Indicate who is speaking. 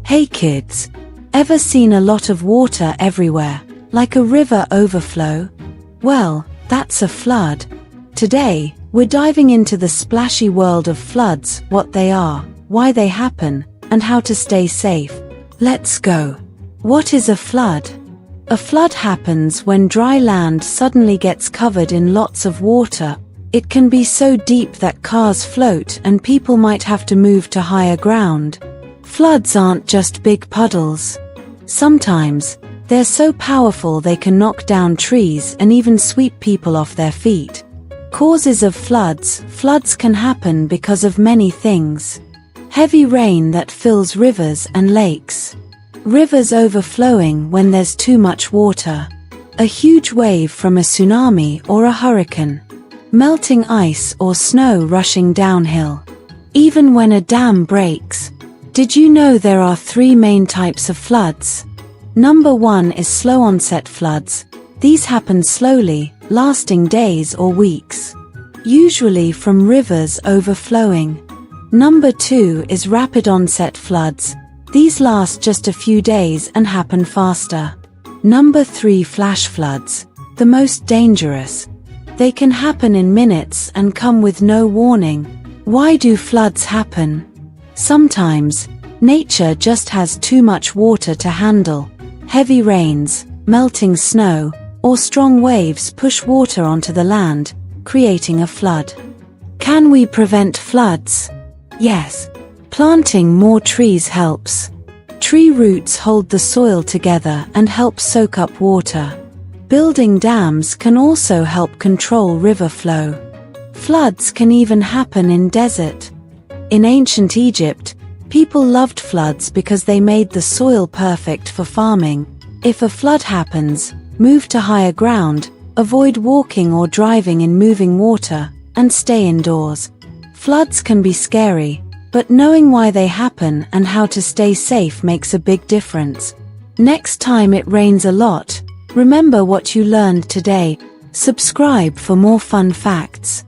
Speaker 1: Hey kids, ever seen a lot of water everywhere, like a river overflow? Well, that's a flood. Today, we're diving into the splashy world of floods, what they are, why they happen, and how to stay safe. Let's go. What is a flood? A flood happens when dry land suddenly gets covered in lots of water. It can be so deep that cars float and people might have to move to higher ground. Floods aren't just big puddles. Sometimes, they're so powerful they can knock down trees and even sweep people off their feet. Causes of floods. Floods can happen because of many things. Heavy rain that fills rivers and lakes. Rivers overflowing when there's too much water. A huge wave from a tsunami or a hurricane. Melting ice or snow rushing downhill. Even when a dam breaks. Did you know there are 3 main types of floods? Number 1 is slow onset floods. These happen slowly, lasting days or weeks. Usually from rivers overflowing. Number 2 is rapid onset floods. These last just a few days and happen faster. Number 3, flash floods, the most dangerous. They can happen in minutes and come with no warning. Why do floods happen? Sometimes, nature just has too much water to handle. Heavy rains, melting snow, or strong waves push water onto the land, creating a flood. Can we prevent floods? Yes. Planting more trees helps. Tree roots hold the soil together and help soak up water. Building dams can also help control river flow. Floods can even happen in desert. In ancient Egypt, people loved floods because they made the soil perfect for farming. If a flood happens, move to higher ground, avoid walking or driving in moving water, and stay indoors. Floods can be scary, but knowing why they happen and how to stay safe makes a big difference. Next time it rains a lot, remember what you learned today. Subscribe for more fun facts.